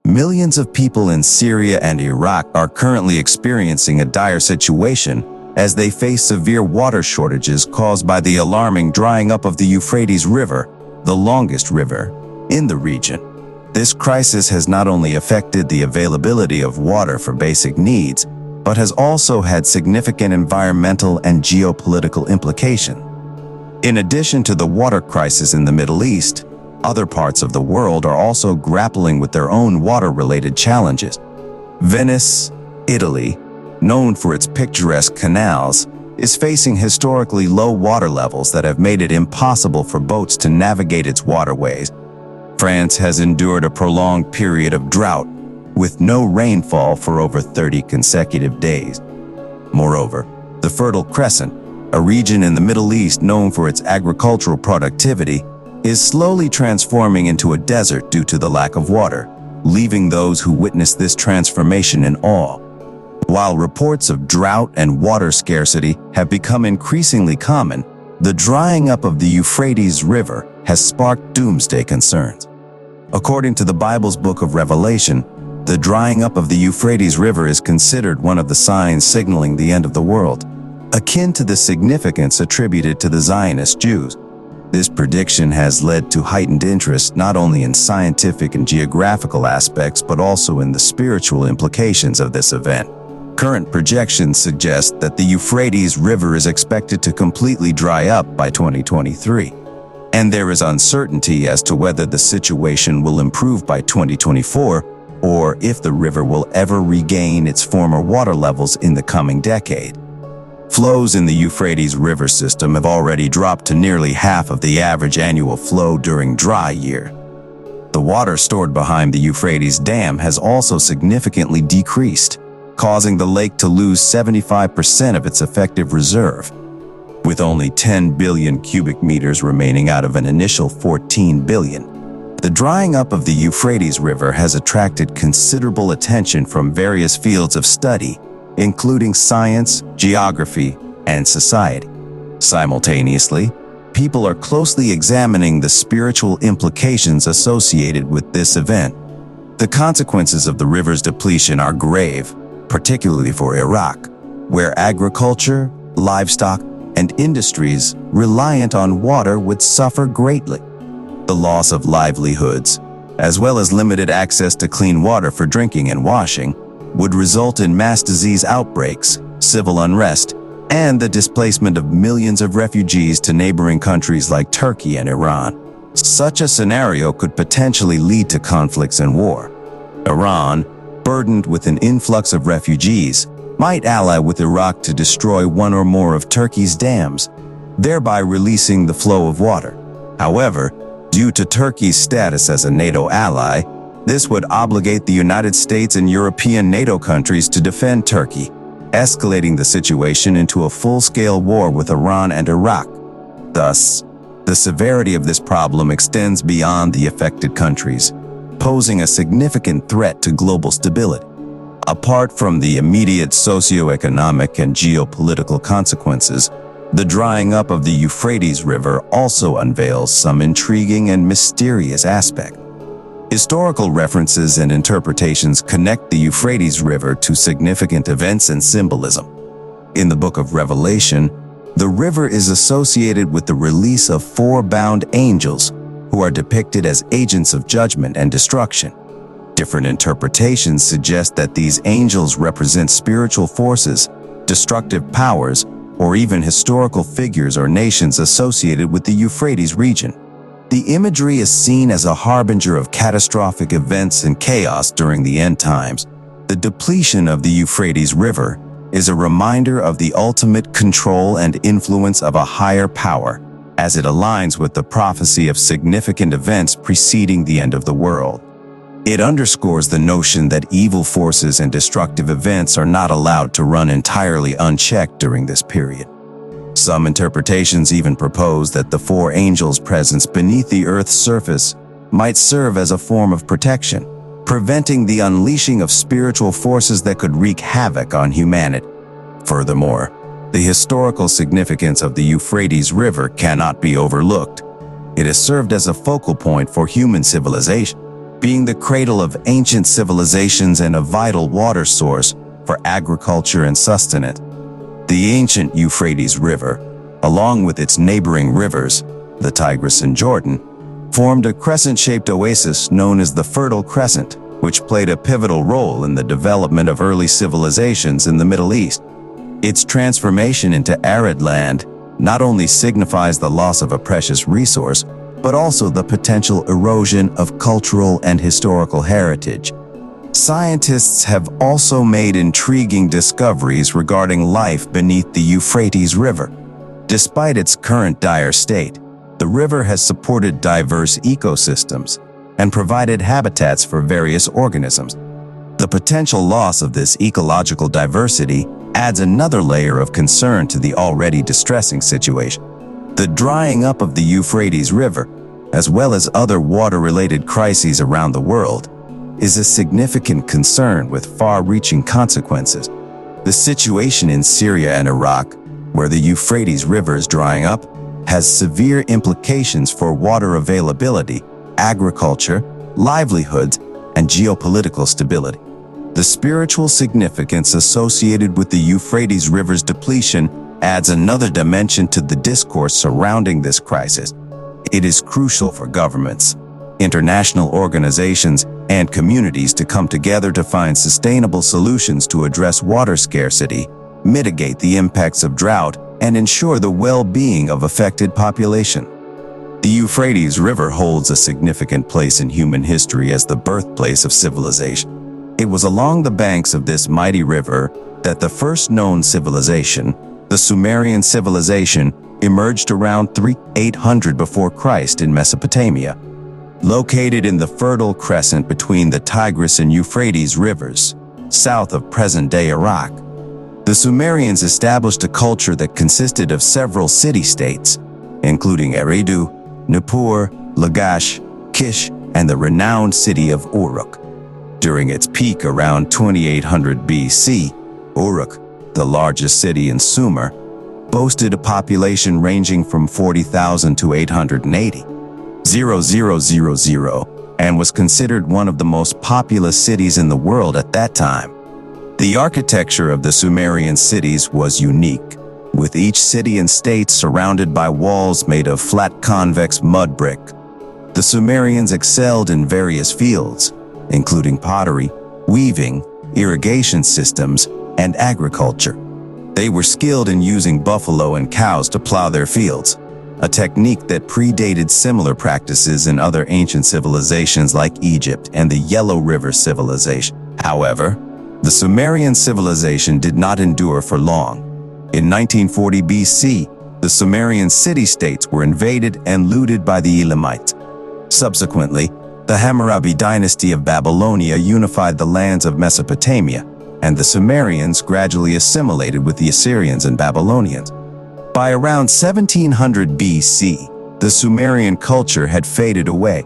Millions of people in Syria and Iraq are currently experiencing a dire situation as they face severe water shortages caused by the alarming drying up of the Euphrates River, the longest river in the region. This crisis has not only affected the availability of water for basic needs, but has also had significant environmental and geopolitical implications. In addition to the water crisis in the Middle East, other parts of the world are also grappling with their own water-related challenges. Venice, Italy, known for its picturesque canals, is facing historically low water levels that have made it impossible for boats to navigate its waterways. France has endured a prolonged period of drought, with no rainfall for over 30 consecutive days. Moreover, the Fertile Crescent, a region in the Middle East known for its agricultural productivity, is slowly transforming into a desert due to the lack of water, leaving those who witness this transformation in awe. While reports of drought and water scarcity have become increasingly common, the drying up of the Euphrates River has sparked doomsday concerns. According to the Bible's book of Revelation, the drying up of the Euphrates River is considered one of the signs signaling the end of the world, akin to the significance attributed to the Zionist Jews. This prediction has led to heightened interest not only in scientific and geographical aspects but also in the spiritual implications of this event. Current projections suggest that the Euphrates River is expected to completely dry up by 2023, and there is uncertainty as to whether the situation will improve by 2024 or if the river will ever regain its former water levels in the coming decade. Flows in the Euphrates River system have already dropped to nearly half of the average annual flow during dry year. The water stored behind the Euphrates Dam has also significantly decreased, causing the lake to lose 75% of its effective reserve. With only 10 billion cubic meters remaining out of an initial 14 billion, the drying up of the Euphrates River has attracted considerable attention from various fields of study, including science, geography, and society. Simultaneously, people are closely examining the spiritual implications associated with this event. The consequences of the river's depletion are grave, particularly for Iraq, where agriculture, livestock, and industries reliant on water would suffer greatly. The loss of livelihoods, as well as limited access to clean water for drinking and washing, would result in mass disease outbreaks, civil unrest, and the displacement of millions of refugees to neighboring countries like Turkey and Iran. Such a scenario could potentially lead to conflicts and war. Iran, burdened with an influx of refugees, might ally with Iraq to destroy one or more of Turkey's dams, thereby releasing the flow of water. However, due to Turkey's status as a NATO ally, this would obligate the United States and European NATO countries to defend Turkey, escalating the situation into a full-scale war with Iran and Iraq. Thus, the severity of this problem extends beyond the affected countries, posing a significant threat to global stability. Apart from the immediate socioeconomic and geopolitical consequences, the drying up of the Euphrates River also unveils some intriguing and mysterious aspects. Historical references and interpretations connect the Euphrates River to significant events and symbolism. In the book of Revelation, the river is associated with the release of 4 bound angels, who are depicted as agents of judgment and destruction. Different interpretations suggest that these angels represent spiritual forces, destructive powers, or even historical figures or nations associated with the Euphrates region. The imagery is seen as a harbinger of catastrophic events and chaos during the end times. The depletion of the Euphrates River is a reminder of the ultimate control and influence of a higher power, as it aligns with the prophecy of significant events preceding the end of the world. It underscores the notion that evil forces and destructive events are not allowed to run entirely unchecked during this period. Some interpretations even propose that the 4 angels' presence beneath the Earth's surface might serve as a form of protection, preventing the unleashing of spiritual forces that could wreak havoc on humanity. Furthermore, the historical significance of the Euphrates River cannot be overlooked. It has served as a focal point for human civilization, being the cradle of ancient civilizations and a vital water source for agriculture and sustenance. The ancient Euphrates River, along with its neighboring rivers, the Tigris and Jordan, formed a crescent-shaped oasis known as the Fertile Crescent, which played a pivotal role in the development of early civilizations in the Middle East. Its transformation into arid land not only signifies the loss of a precious resource, but also the potential erosion of cultural and historical heritage. Scientists have also made intriguing discoveries regarding life beneath the Euphrates River. Despite its current dire state, the river has supported diverse ecosystems and provided habitats for various organisms. The potential loss of this ecological diversity adds another layer of concern to the already distressing situation. The drying up of the Euphrates River, as well as other water-related crises around the world, is a significant concern with far-reaching consequences. The situation in Syria and Iraq, where the Euphrates River is drying up, has severe implications for water availability, agriculture, livelihoods, and geopolitical stability. The spiritual significance associated with the Euphrates River's depletion adds another dimension to the discourse surrounding this crisis. It is crucial for governments, international organizations, and communities to come together to find sustainable solutions to address water scarcity, mitigate the impacts of drought, and ensure the well-being of affected population. The Euphrates River holds a significant place in human history as the birthplace of civilization. It was along the banks of this mighty river that the first known civilization, the Sumerian Civilization, emerged around 3800 before Christ in Mesopotamia. Located in the Fertile Crescent between the Tigris and Euphrates rivers, south of present-day Iraq, the Sumerians established a culture that consisted of several city-states, including Eridu, Nippur, Lagash, Kish, and the renowned city of Uruk. During its peak around 2800 BC, Uruk, the largest city in Sumer, boasted a population ranging from 40,000 to 880,000, and was considered one of the most populous cities in the world at that time. The architecture of the Sumerian cities was unique, with each city and state surrounded by walls made of flat convex mud brick. The Sumerians excelled in various fields, including pottery, weaving, irrigation systems, and agriculture. They were skilled in using buffalo and cows to plow their fields, a technique that predated similar practices in other ancient civilizations like Egypt and the Yellow River Civilization. However, the Sumerian civilization did not endure for long. In 1940 BC, the Sumerian city-states were invaded and looted by the Elamites. Subsequently, the Hammurabi dynasty of Babylonia unified the lands of Mesopotamia, and the Sumerians gradually assimilated with the Assyrians and Babylonians. By around 1700 BC, the Sumerian culture had faded away.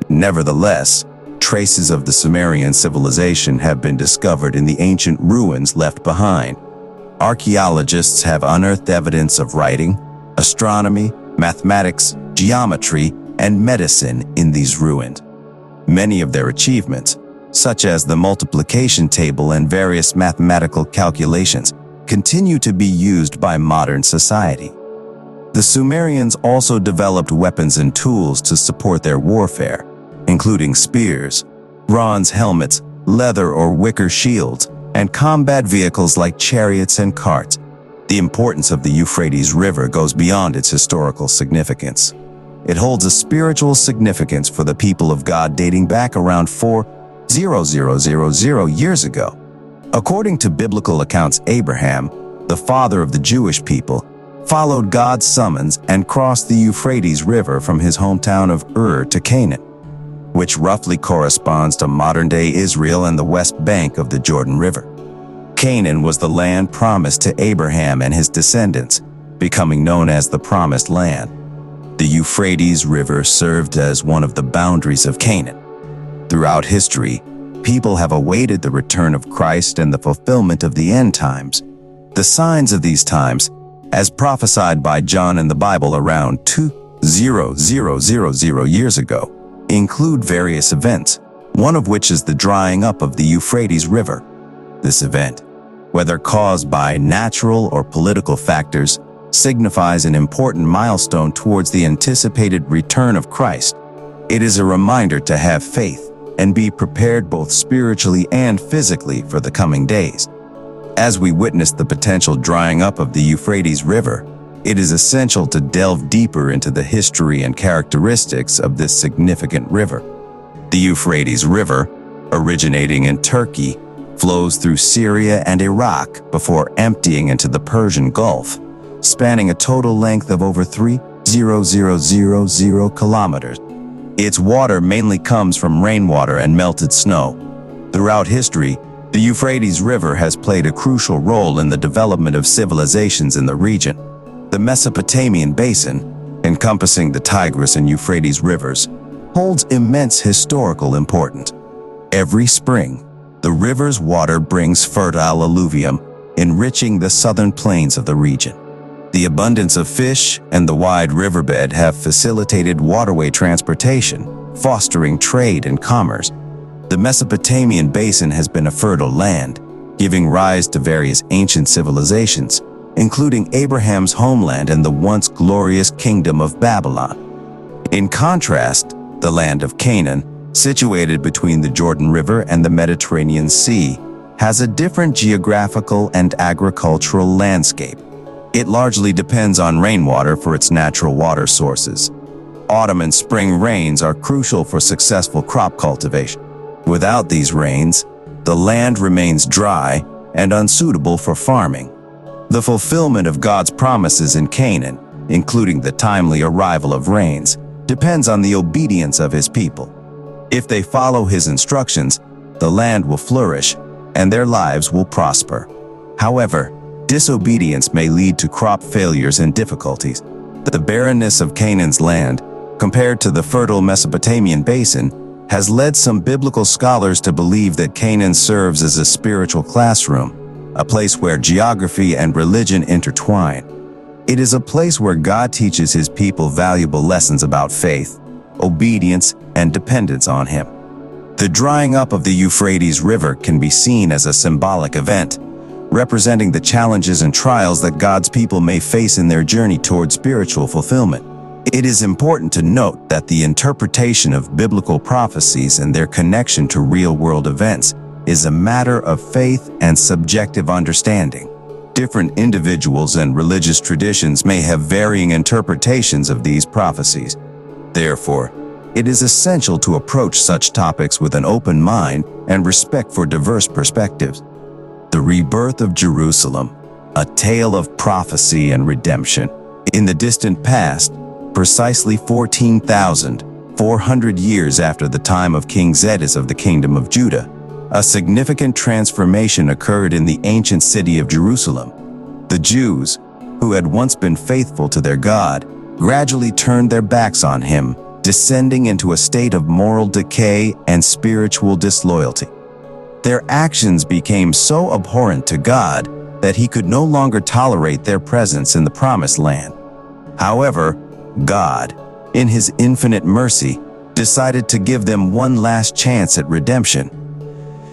Nevertheless, traces of the Sumerian civilization have been discovered in the ancient ruins left behind. Archaeologists have unearthed evidence of writing, astronomy, mathematics, geometry, and medicine in these ruins. Many of their achievements, such as the multiplication table and various mathematical calculations, continue to be used by modern society. The Sumerians also developed weapons and tools to support their warfare, including spears, bronze helmets, leather or wicker shields, and combat vehicles like chariots and carts. The importance of the Euphrates River goes beyond its historical significance. It holds a spiritual significance for the people of God dating back around 4,000 years ago. According to biblical accounts, Abraham, the father of the Jewish people, followed God's summons and crossed the Euphrates River from his hometown of Ur to Canaan, which roughly corresponds to modern-day Israel and the west bank of the Jordan River. Canaan was the land promised to Abraham and his descendants, becoming known as the Promised Land. The Euphrates River served as one of the boundaries of Canaan. Throughout history, people have awaited the return of Christ and the fulfillment of the end times. The signs of these times, as prophesied by John in the Bible around 2,000 years ago, include various events, one of which is the drying up of the Euphrates River. This event, whether caused by natural or political factors, signifies an important milestone towards the anticipated return of Christ. It is a reminder to have faith and be prepared both spiritually and physically for the coming days. As we witness the potential drying up of the Euphrates River, it is essential to delve deeper into the history and characteristics of this significant river. The Euphrates River, originating in Turkey, flows through Syria and Iraq before emptying into the Persian Gulf, spanning a total length of over 3,000 kilometers. Its water mainly comes from rainwater and melted snow. Throughout history, the Euphrates River has played a crucial role in the development of civilizations in the region. The Mesopotamian basin, encompassing the Tigris and Euphrates rivers, holds immense historical importance. Every spring, the river's water brings fertile alluvium, enriching the southern plains of the region. The abundance of fish and the wide riverbed have facilitated waterway transportation, fostering trade and commerce. The Mesopotamian basin has been a fertile land, giving rise to various ancient civilizations, including Abraham's homeland and the once glorious kingdom of Babylon. In contrast, the land of Canaan, situated between the Jordan River and the Mediterranean Sea, has a different geographical and agricultural landscape. It largely depends on rainwater for its natural water sources. Autumn and spring rains are crucial for successful crop cultivation. Without these rains, the land remains dry and unsuitable for farming. The fulfillment of God's promises in Canaan, including the timely arrival of rains, depends on the obedience of his people. If they follow his instructions, the land will flourish and their lives will prosper. However, disobedience may lead to crop failures and difficulties. The barrenness of Canaan's land, compared to the fertile Mesopotamian basin, has led some biblical scholars to believe that Canaan serves as a spiritual classroom, a place where geography and religion intertwine. It is a place where God teaches his people valuable lessons about faith, obedience, and dependence on him. The drying up of the Euphrates River can be seen as a symbolic event, representing the challenges and trials that God's people may face in their journey toward spiritual fulfillment. It is important to note that the interpretation of biblical prophecies and their connection to real-world events is a matter of faith and subjective understanding. Different individuals and religious traditions may have varying interpretations of these prophecies. Therefore, it is essential to approach such topics with an open mind and respect for diverse perspectives. The Rebirth of Jerusalem, a tale of prophecy and redemption. In the distant past, precisely 14,400 years after the time of King Zedekiah of the Kingdom of Judah, a significant transformation occurred in the ancient city of Jerusalem. The Jews, who had once been faithful to their God, gradually turned their backs on him, descending into a state of moral decay and spiritual disloyalty. Their actions became so abhorrent to God that he could no longer tolerate their presence in the Promised Land. However, God, in his infinite mercy, decided to give them one last chance at redemption.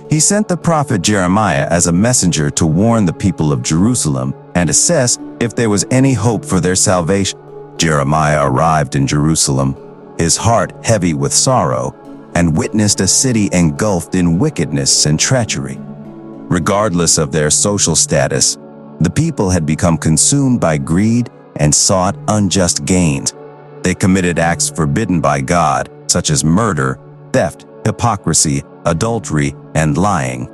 He sent the prophet Jeremiah as a messenger to warn the people of Jerusalem and assess if there was any hope for their salvation. Jeremiah arrived in Jerusalem, his heart heavy with sorrow, and witnessed a city engulfed in wickedness and treachery. Regardless of their social status, the people had become consumed by greed and sought unjust gains. They committed acts forbidden by God, such as murder, theft, hypocrisy, adultery, and lying.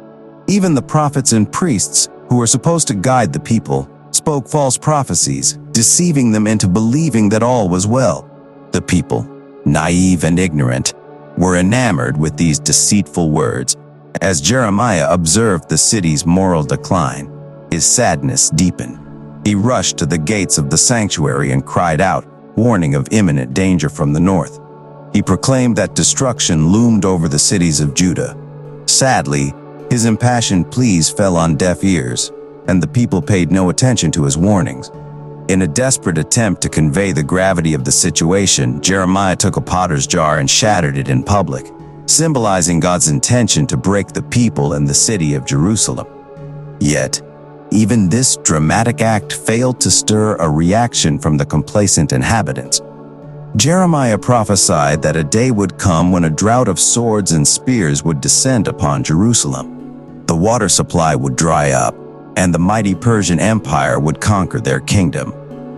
Even the prophets and priests, who were supposed to guide the people, spoke false prophecies, deceiving them into believing that all was well. The people, naive and ignorant, were enamored with these deceitful words. As Jeremiah observed the city's moral decline, his sadness deepened. He rushed to the gates of the sanctuary and cried out, warning of imminent danger from the north. He proclaimed that destruction loomed over the cities of Judah. Sadly, his impassioned pleas fell on deaf ears, and the people paid no attention to his warnings. In a desperate attempt to convey the gravity of the situation, Jeremiah took a potter's jar and shattered it in public, symbolizing God's intention to break the people and the city of Jerusalem. Yet, even this dramatic act failed to stir a reaction from the complacent inhabitants. Jeremiah prophesied that a day would come when a drought of swords and spears would descend upon Jerusalem. The water supply would dry up, and the mighty Persian Empire would conquer their kingdom.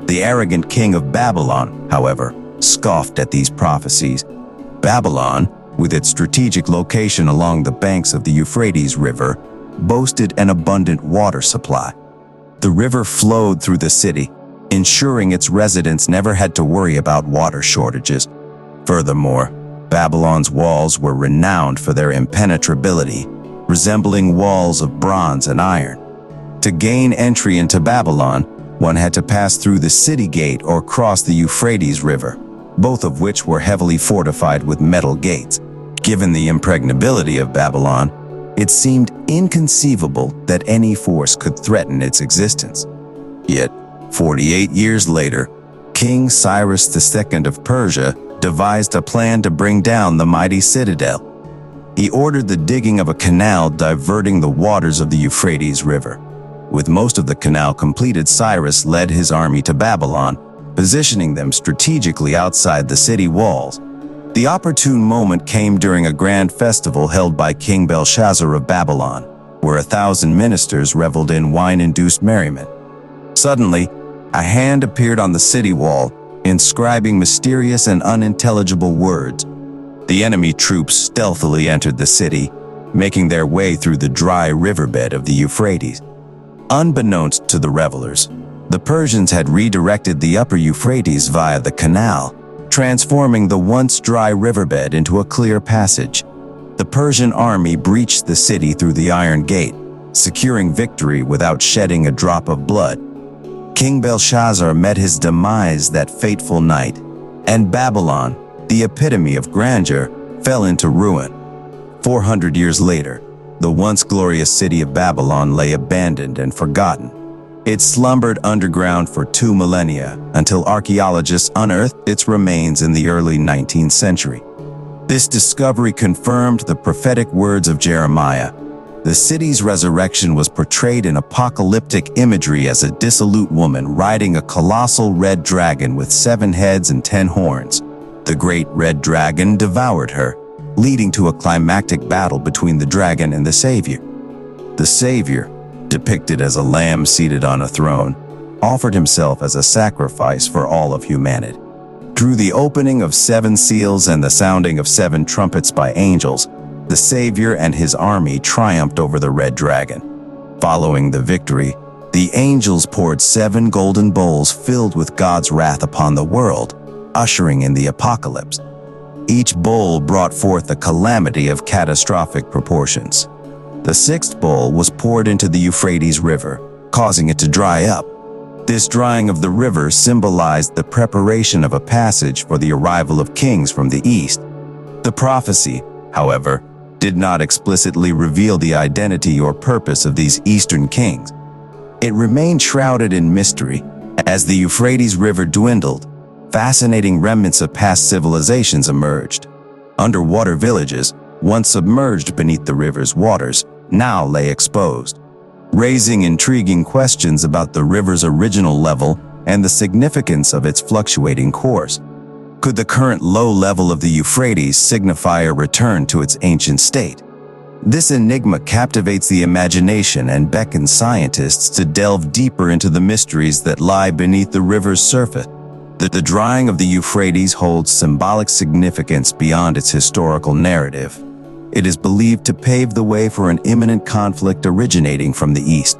The arrogant king of Babylon, however, scoffed at these prophecies. Babylon, with its strategic location along the banks of the Euphrates River, boasted an abundant water supply. The river flowed through the city, ensuring its residents never had to worry about water shortages. Furthermore, Babylon's walls were renowned for their impenetrability, resembling walls of bronze and iron. To gain entry into Babylon, one had to pass through the city gate or cross the Euphrates River, both of which were heavily fortified with metal gates. Given the impregnability of Babylon, it seemed inconceivable that any force could threaten its existence. Yet, 48 years later, King Cyrus II of Persia devised a plan to bring down the mighty citadel. He ordered the digging of a canal diverting the waters of the Euphrates River. With most of the canal completed, Cyrus led his army to Babylon, positioning them strategically outside the city walls. The opportune moment came during a grand festival held by King Belshazzar of Babylon, where 1,000 ministers reveled in wine-induced merriment. Suddenly, a hand appeared on the city wall, inscribing mysterious and unintelligible words. The enemy troops stealthily entered the city, making their way through the dry riverbed of the Euphrates. Unbeknownst to the revelers, the Persians had redirected the upper Euphrates via the canal, transforming the once dry riverbed into a clear passage. The Persian army breached the city through the Iron Gate, securing victory without shedding a drop of blood. King Belshazzar met his demise that fateful night, and Babylon, the epitome of grandeur, fell into ruin. 400 years later, the once glorious city of Babylon lay abandoned and forgotten. It slumbered underground for 2 millennia until archaeologists unearthed its remains in the early 19th century. This discovery confirmed the prophetic words of Jeremiah. The city's resurrection was portrayed in apocalyptic imagery as a dissolute woman riding a colossal red dragon with 7 heads and 10 horns. The great red dragon devoured her, leading to a climactic battle between the dragon and the Savior. The Savior, depicted as a lamb seated on a throne, offered himself as a sacrifice for all of humanity. Through the opening of 7 seals and the sounding of 7 trumpets by angels, the Savior and his army triumphed over the red dragon. Following the victory, the angels poured 7 golden bowls filled with God's wrath upon the world, ushering in the apocalypse. Each bowl brought forth a calamity of catastrophic proportions. The 6th bowl was poured into the Euphrates River, causing it to dry up. This drying of the river symbolized the preparation of a passage for the arrival of kings from the east. The prophecy, however, did not explicitly reveal the identity or purpose of these eastern kings. It remained shrouded in mystery. As the Euphrates River dwindled, fascinating remnants of past civilizations emerged. Underwater villages, once submerged beneath the river's waters, now lay exposed, raising intriguing questions about the river's original level and the significance of its fluctuating course. Could the current low level of the Euphrates signify a return to its ancient state? This enigma captivates the imagination and beckons scientists to delve deeper into the mysteries that lie beneath the river's surface. The drying of the Euphrates holds symbolic significance beyond its historical narrative. It is believed to pave the way for an imminent conflict originating from the east.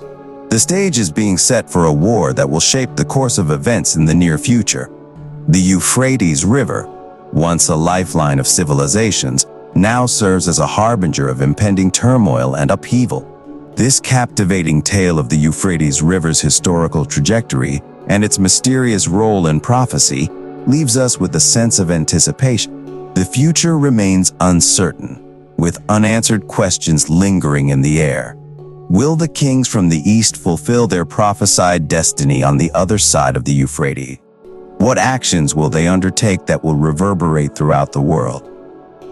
The stage is being set for a war that will shape the course of events in the near future. The Euphrates River, once a lifeline of civilizations, now serves as a harbinger of impending turmoil and upheaval. This captivating tale of the Euphrates River's historical trajectory and its mysterious role in prophecy leaves us with a sense of anticipation. The future remains uncertain, with unanswered questions lingering in the air. Will the kings from the east fulfill their prophesied destiny on the other side of the Euphrates? What actions will they undertake that will reverberate throughout the world?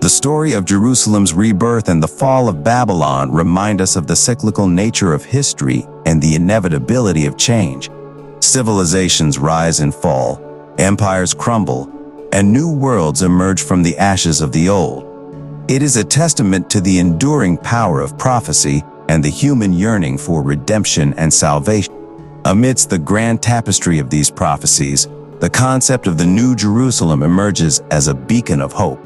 The story of Jerusalem's rebirth and the fall of Babylon remind us of the cyclical nature of history and the inevitability of change. Civilizations rise and fall, empires crumble, and new worlds emerge from the ashes of the old. It is a testament to the enduring power of prophecy and the human yearning for redemption and salvation. Amidst the grand tapestry of these prophecies, the concept of the New Jerusalem emerges as a beacon of hope.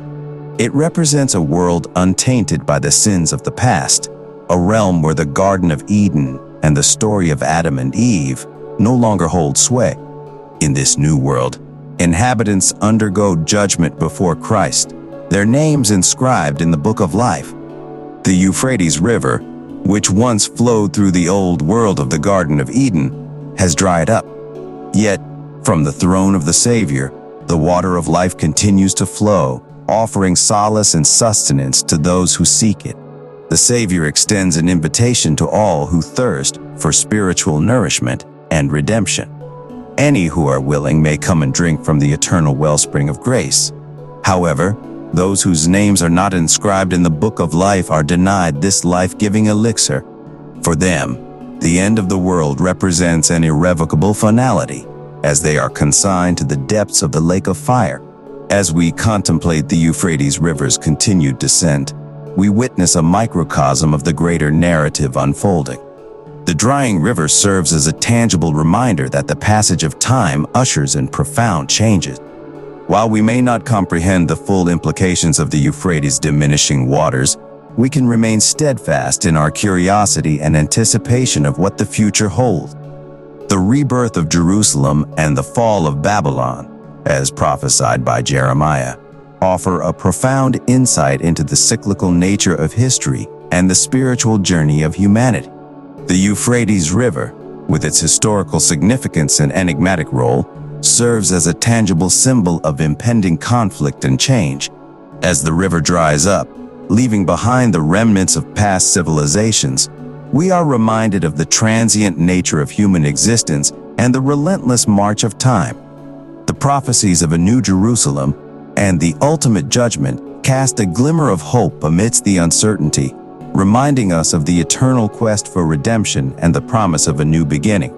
It represents a world untainted by the sins of the past, a realm where the Garden of Eden and the story of Adam and Eve no longer hold sway. In this new world, inhabitants undergo judgment before Christ, their names inscribed in the Book of Life. The Euphrates River, which once flowed through the old world of the Garden of Eden, has dried up. Yet, from the throne of the Savior, the water of life continues to flow, offering solace and sustenance to those who seek it. The Savior extends an invitation to all who thirst for spiritual nourishment and redemption. Any who are willing may come and drink from the eternal wellspring of grace. However, those whose names are not inscribed in the Book of Life are denied this life-giving elixir. For them, the end of the world represents an irrevocable finality, as they are consigned to the depths of the lake of fire. As we contemplate the Euphrates River's continued descent, we witness a microcosm of the greater narrative unfolding. The drying river serves as a tangible reminder that the passage of time ushers in profound changes. While we may not comprehend the full implications of the Euphrates' diminishing waters, we can remain steadfast in our curiosity and anticipation of what the future holds. The rebirth of Jerusalem and the fall of Babylon, as prophesied by Jeremiah, offer a profound insight into the cyclical nature of history and the spiritual journey of humanity. The Euphrates River, with its historical significance and enigmatic role, serves as a tangible symbol of impending conflict and change. As the river dries up, leaving behind the remnants of past civilizations, we are reminded of the transient nature of human existence and the relentless march of time. The prophecies of a new Jerusalem and the ultimate judgment cast a glimmer of hope amidst the uncertainty, reminding us of the eternal quest for redemption and the promise of a new beginning.